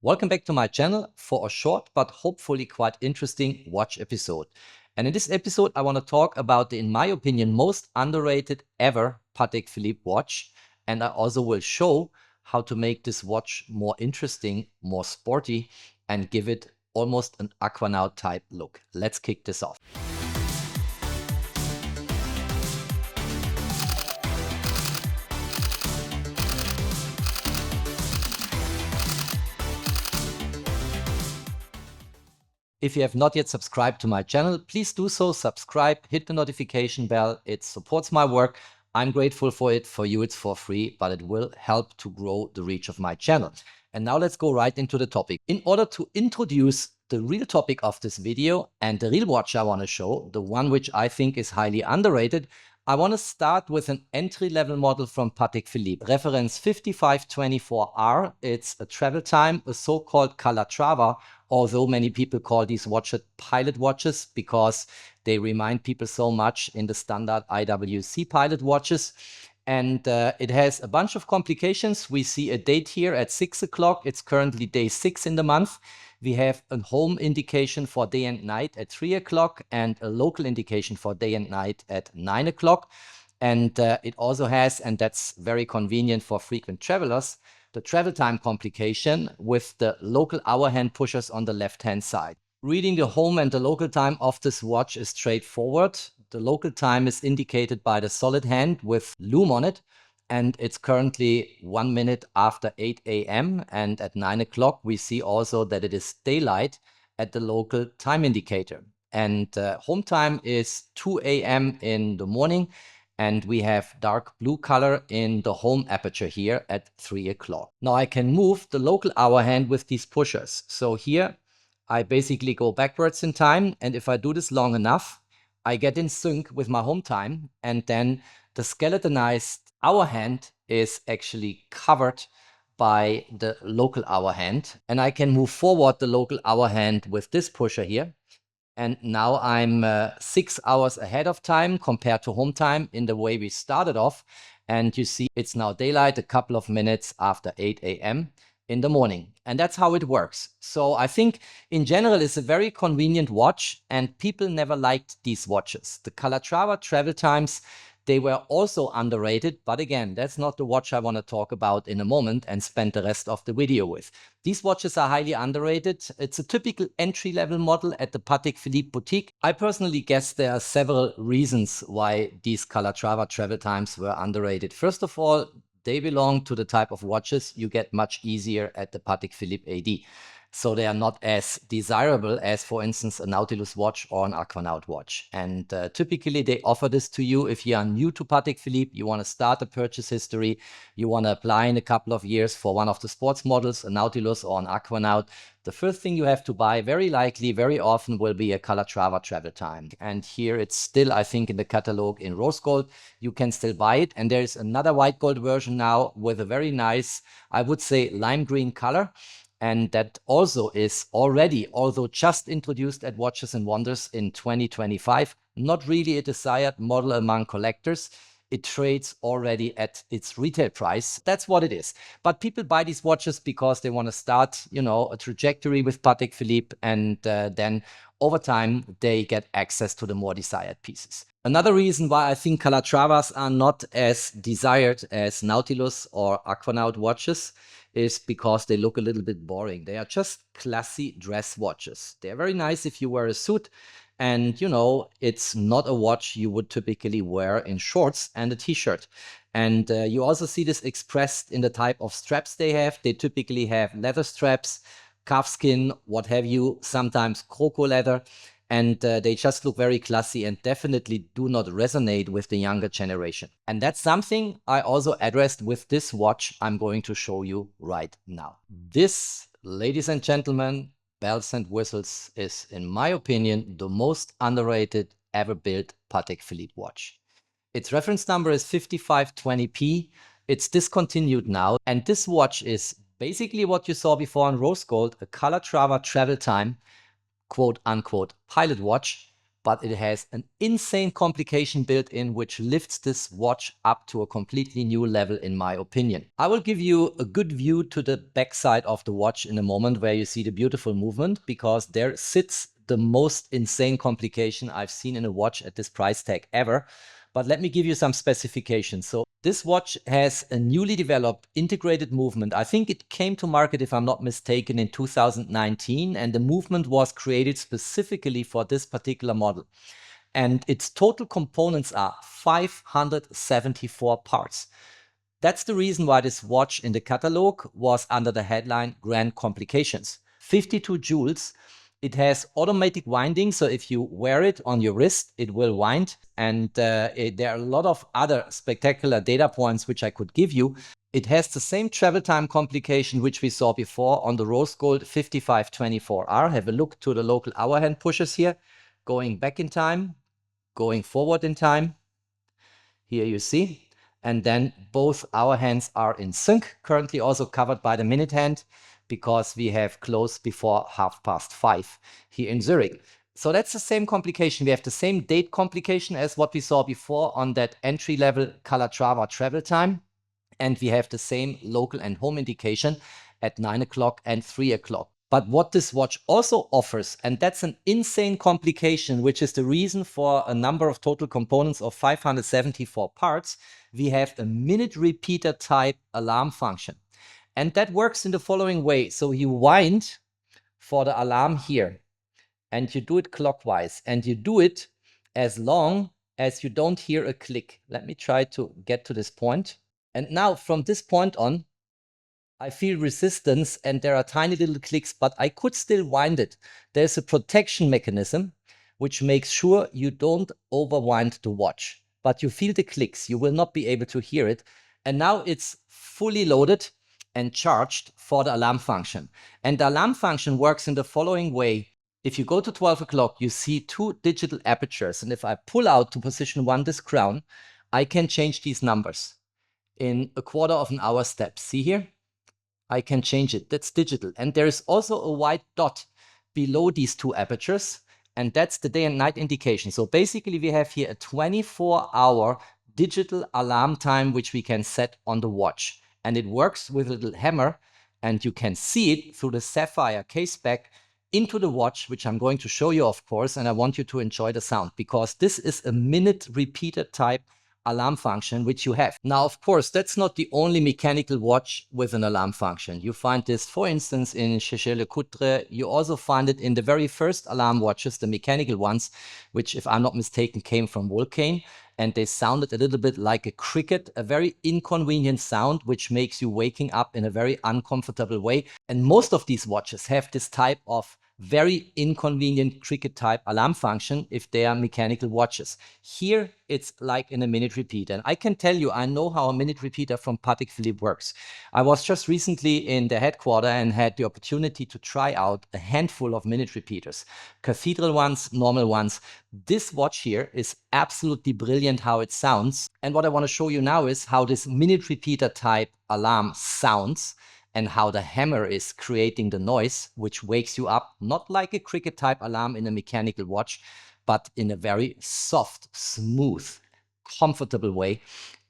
Welcome back to my channel for a short but hopefully quite interesting watch episode. And in this episode, I want to talk about the, in my opinion, most underrated ever Patek Philippe watch. And I also will show how to make this watch more interesting, more sporty, and give it almost an Aquanaut type look. Let's kick this off. If you have not yet subscribed to my channel, please do so. Subscribe, hit the notification bell. It supports my work. I'm grateful for it. For you, it's for free, but it will help to grow the reach of my channel. And now let's go right into the topic. In order to introduce the real topic of this video and the real watch I want to show, the one which I think is highly underrated, I want to start with an entry-level model from Patek Philippe, reference 5524R. It's a travel time, a so-called Calatrava, although many people call these watches pilot watches because they remind people so much in the standard IWC pilot watches. And it has a bunch of complications. We see a date here at 6 o'clock. It's currently day 6 in the month. We have a home indication for day and night at 3 o'clock and a local indication for day and night at 9 o'clock. And it also has, and that's very convenient for frequent travelers, the travel time complication with the local hour hand pushers on the left-hand side. Reading the home and the local time of this watch is straightforward. The local time is indicated by the solid hand with lume on it, and it's currently 1 minute after 8 a.m. And at 9 o'clock, we see also that it is daylight at the local time indicator. And home time is 2 a.m. in the morning. And we have dark blue color in the home aperture here at 3 o'clock. Now I can move the local hour hand with these pushers. So here I basically go backwards in time. And if I do this long enough, I get in sync with my home time. And then the skeletonized hour hand is actually covered by the local hour hand. And I can move forward the local hour hand with this pusher here. And now I'm 6 hours ahead of time compared to home time in the way we started off. And you see it's now daylight a couple of minutes after 8 a.m. in the morning. And that's how it works. So I think in general it's a very convenient watch and people never liked these watches. The Calatrava travel times, they were also underrated, but again, that's not the watch I want to talk about in a moment and spend the rest of the video with. These watches are highly underrated. It's a typical entry-level model at the Patek Philippe boutique. I personally guess there are several reasons why these Calatrava travel times were underrated. First of all, they belong to the type of watches you get much easier at the Patek Philippe AD. So they are not as desirable as, for instance, a Nautilus watch or an Aquanaut watch. And typically they offer this to you if you are new to Patek Philippe, you want to start a purchase history, you want to apply in a couple of years for one of the sports models, a Nautilus or an Aquanaut. The first thing you have to buy very likely, very often will be a Calatrava travel time. And here it's still, I think, in the catalog in rose gold. You can still buy it. And there's another white gold version now with a very nice, I would say, lime green color. And that also is already, although just introduced at Watches and Wonders in 2025, not really a desired model among collectors. It trades already at its retail price. That's what it is. But people buy these watches because they want to start, you know, a trajectory with Patek Philippe, and then over time they get access to the more desired pieces. Another reason why I think Calatravas are not as desired as Nautilus or Aquanaut watches is because they look a little bit boring. They are just classy dress watches. They're very nice if you wear a suit, and you know, it's not a watch you would typically wear in shorts and a t-shirt. And you also see this expressed in the type of straps they have. They typically have leather straps, calfskin, what have you, sometimes croco leather. And they just look very classy and definitely do not resonate with the younger generation. And that's something I also addressed with this watch I'm going to show you right now. This, ladies and gentlemen, bells and whistles, is, in my opinion, the most underrated ever built Patek Philippe watch. Its reference number is 5520P. It's discontinued now. And this watch is basically what you saw before in rose gold, a Calatrava travel time, quote unquote pilot watch, but it has an insane complication built in, which lifts this watch up to a completely new level, in my opinion. I will give you a good view to the backside of the watch in a moment, where you see the beautiful movement, because there sits the most insane complication I've seen in a watch at this price tag ever. But let me give you some specifications. So this watch has a newly developed integrated movement. I think it came to market, if I'm not mistaken, in 2019, and the movement was created specifically for this particular model. And its total components are 574 parts. That's the reason why this watch in the catalog was under the headline Grand Complications. 52 jewels. It has automatic winding, so if you wear it on your wrist, it will wind. And there are a lot of other spectacular data points which I could give you. It has the same travel time complication which we saw before on the rose gold 5524R. Have a look to the local hour hand pushers here. Going back in time, going forward in time. Here you see. And then both hour hands are in sync, currently also covered by the minute hand, because we have closed before 5:30 here in Zurich. So that's the same complication. We have the same date complication as what we saw before on that entry-level Calatrava travel time. And we have the same local and home indication at 9 o'clock and 3 o'clock. But what this watch also offers, and that's an insane complication, which is the reason for a number of total components of 574 parts, we have a minute repeater type alarm function. And that works in the following way. So you wind for the alarm here, and you do it clockwise, and you do it as long as you don't hear a click. Let me try to get to this point. And now from this point on, I feel resistance and there are tiny little clicks, but I could still wind it. There's a protection mechanism which makes sure you don't overwind the watch, but you feel the clicks. You will not be able to hear it. And now it's fully loaded and charged for the alarm function. And the alarm function works in the following way. If you go to 12 o'clock, you see two digital apertures. And if I pull out to position 1 this crown, I can change these numbers in a quarter of an hour steps. See here? I can change it. That's digital. And there is also a white dot below these two apertures, and that's the day and night indication. So basically we have here a 24-hour digital alarm time which we can set on the watch. And it works with a little hammer, and you can see it through the sapphire case back into the watch, which I'm going to show you, of course, and I want you to enjoy the sound, because this is a minute repeater type alarm function which you have. Now, of course, that's not the only mechanical watch with an alarm function. You find this, for instance, in Jaeger-LeCoultre. You also find it in the very first alarm watches, the mechanical ones, which, if I'm not mistaken, came from Vulcain, and they sounded a little bit like a cricket, a very inconvenient sound which makes you waking up in a very uncomfortable way. And most of these watches have this type of very inconvenient cricket type alarm function if they are mechanical watches. Here it's like in a minute repeater, and I can tell you, I know how a minute repeater from Patek Philippe works. I was just recently in the headquarters and had the opportunity to try out a handful of minute repeaters, cathedral ones, normal ones. This watch here is absolutely brilliant how it sounds, and what I want to show you now is how this minute repeater type alarm sounds, and how the hammer is creating the noise, which wakes you up, not like a cricket type alarm in a mechanical watch, but in a very soft, smooth, comfortable way.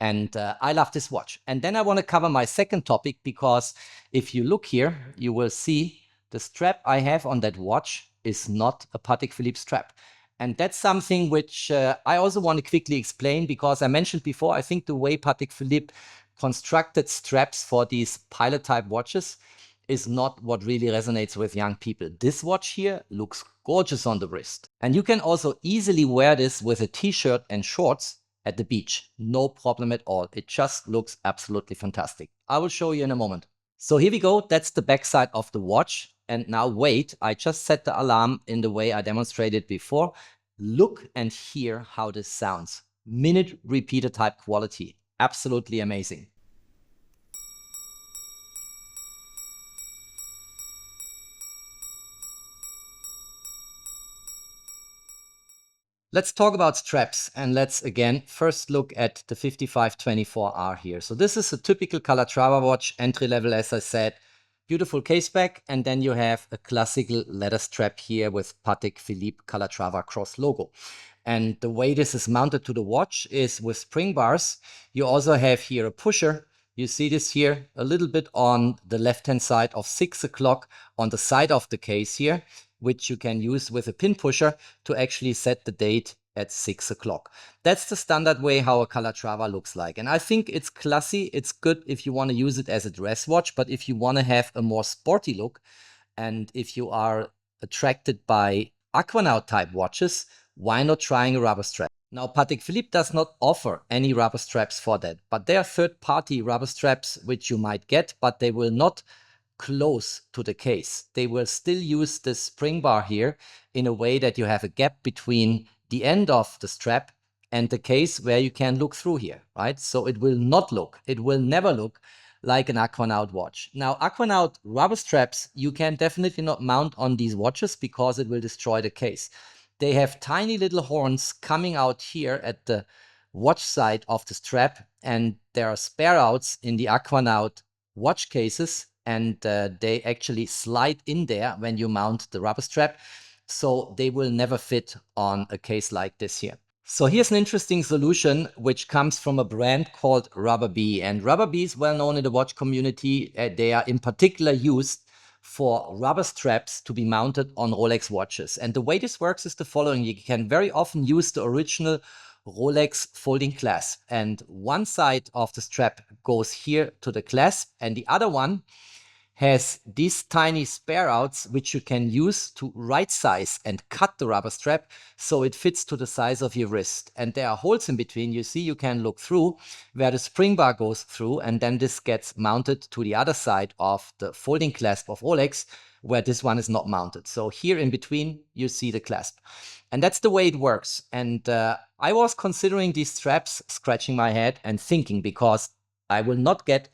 And I love this watch. And then I want to cover my second topic, because if you look here, you will see the strap I have on that watch is not a Patek Philippe strap. And that's something which I also want to quickly explain, because I mentioned before, I think the way Patek Philippe constructed straps for these pilot type watches is not what really resonates with young people. This watch here looks gorgeous on the wrist. And you can also easily wear this with a t-shirt and shorts at the beach. No problem at all. It just looks absolutely fantastic. I will show you in a moment. So here we go. That's the backside of the watch. And now wait, I just set the alarm in the way I demonstrated before. Look and hear how this sounds. Minute repeater type quality. Absolutely amazing. Let's talk about straps, and let's again first look at the 5524R here. So this is a typical Calatrava watch, entry level, as I said, Beautiful case back, and then you have a classical leather strap here with Patek Philippe Calatrava cross logo. And the way this is mounted to the watch is with spring bars. You also have here a pusher. You see this here a little bit on the left-hand side of 6 o'clock on the side of the case here, which you can use with a pin pusher to actually set the date at 6 o'clock. That's the standard way how a Calatrava looks like. And I think it's classy. It's good if you want to use it as a dress watch, but if you want to have a more sporty look, and if you are attracted by aquanaut type watches, why not trying a rubber strap? Now, Patek Philippe does not offer any rubber straps for that, but there are third-party rubber straps which you might get, but they will not close to the case. They will still use the spring bar here in a way that you have a gap between the end of the strap and the case where you can look through here, right? So it will never look like an aquanaut watch. Now, aquanaut rubber straps, you can definitely not mount on these watches because it will destroy the case. They have tiny little horns coming out here at the watch side of the strap, and there are spare outs in the aquanaut watch cases, and they actually slide in there when you mount the rubber strap. So they will never fit on a case like this here. So here's an interesting solution which comes from a brand called Rubber B. And Rubber B is well known in the watch community. They are in particular used for rubber straps to be mounted on Rolex watches. And the way this works is the following. You can very often use the original Rolex folding clasp. And one side of the strap goes here to the clasp, and the other one has these tiny spare outs which you can use to right size and cut the rubber strap so it fits to the size of your wrist. And there are holes in between. You see, you can look through where the spring bar goes through, and then this gets mounted to the other side of the folding clasp of Rolex where this one is not mounted. So here in between you see the clasp. And that's the way it works. And I was considering these straps, scratching my head and thinking, because I will not get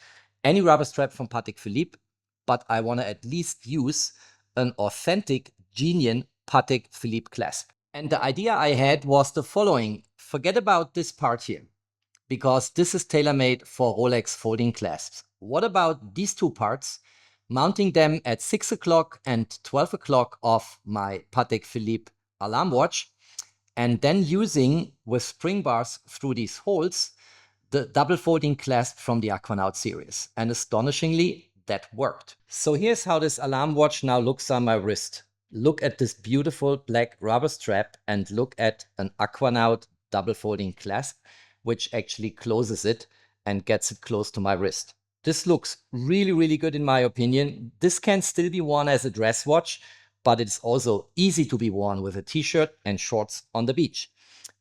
any rubber strap from Patek Philippe, but I want to at least use an authentic, genuine Patek Philippe clasp. And the idea I had was the following. Forget about this part here, because this is tailor-made for Rolex folding clasps. What about these two parts? Mounting them at 6 o'clock and 12 o'clock of my Patek Philippe alarm watch, and then using with spring bars through these holes the double folding clasp from the Aquanaut series. And astonishingly, that worked. So here's how this alarm watch now looks on my wrist. Look at this beautiful black rubber strap and look at an Aquanaut double folding clasp, which actually closes it and gets it close to my wrist. This looks really, really good in my opinion. This can still be worn as a dress watch, but it's also easy to be worn with a t-shirt and shorts on the beach.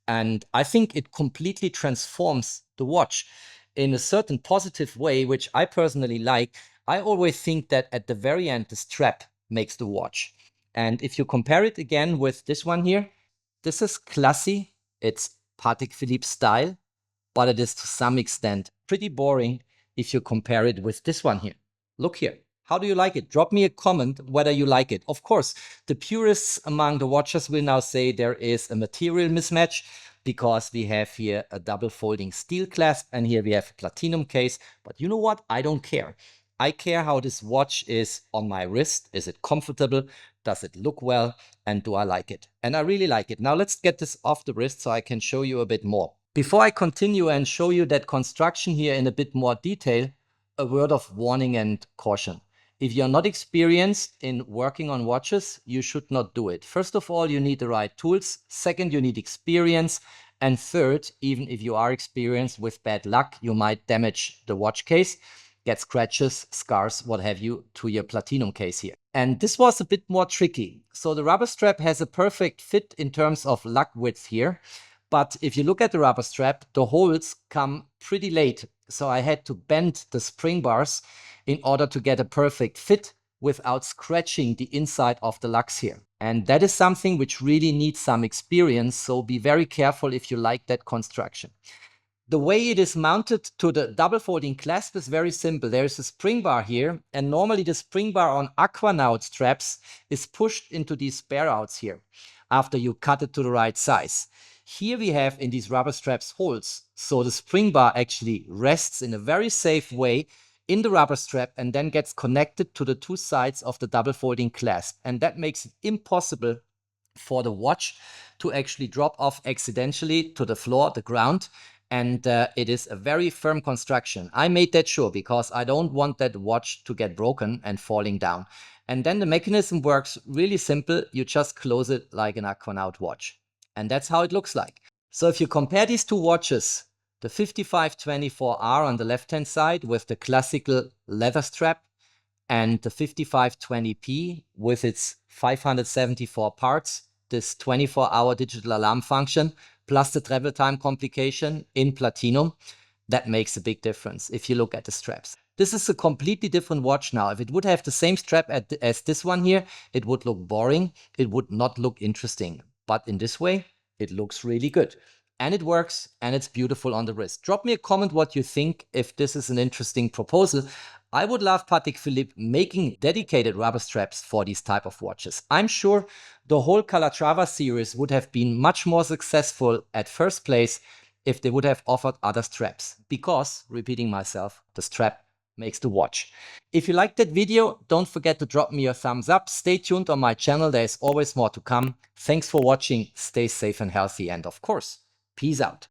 And I think it completely transforms the watch in a certain positive way, which I personally like. I always think that at the very end, the strap makes the watch. And if you compare it again with this one here, this is classy. It's Patek Philippe style, but it is to some extent pretty boring if you compare it with this one here. Look here. How do you like it? Drop me a comment whether you like it. Of course, the purists among the watchers will now say there is a material mismatch, because we have here a double folding steel clasp and here we have a platinum case. But you know what? I don't care. I care how this watch is on my wrist. Is it comfortable? Does it look well? And do I like it? And I really like it. Now let's get this off the wrist so I can show you a bit more. Before I continue and show you that construction here in a bit more detail, a word of warning and caution. If you're not experienced in working on watches, you should not do it. First of all, you need the right tools. Second, you need experience. And third, even if you are experienced, with bad luck, you might damage the watch case, get scratches, scars, what have you, to your platinum case here. And this was a bit more tricky. So the rubber strap has a perfect fit in terms of lug width here. But if you look at the rubber strap, the holes come pretty late. So I had to bend the spring bars in order to get a perfect fit without scratching the inside of the lugs here. And that is something which really needs some experience. So be very careful if you like that construction. The way it is mounted to the double folding clasp is very simple. There is a spring bar here, and normally the spring bar on Aquanaut straps is pushed into these spare outs here after you cut it to the right size. Here we have in these rubber straps holes, so the spring bar actually rests in a very safe way in the rubber strap and then gets connected to the two sides of the double folding clasp. And that makes it impossible for the watch to actually drop off accidentally to the floor, the ground. And it is a very firm construction. I made that sure because I don't want that watch to get broken and falling down. And then the mechanism works really simple. You just close it like an Aquanaut watch. And that's how it looks like. So if you compare these two watches, the 5524R on the left-hand side with the classical leather strap and the 5520P with its 574 parts, this 24-hour digital alarm function, plus the travel time complication in platinum, that makes a big difference if you look at the straps. This is a completely different watch now. If it would have the same strap as this one here, it would look boring. It would not look interesting. But in this way, it looks really good. And it works, and it's beautiful on the wrist. Drop me a comment what you think if this is an interesting proposal. I would love Patek Philippe making dedicated rubber straps for these type of watches. I'm sure the whole Calatrava series would have been much more successful at first place if they would have offered other straps. Because, repeating myself, the strap makes the watch. If you liked that video, don't forget to drop me a thumbs up. Stay tuned on my channel. There is always more to come. Thanks for watching. Stay safe and healthy. And of course, peace out.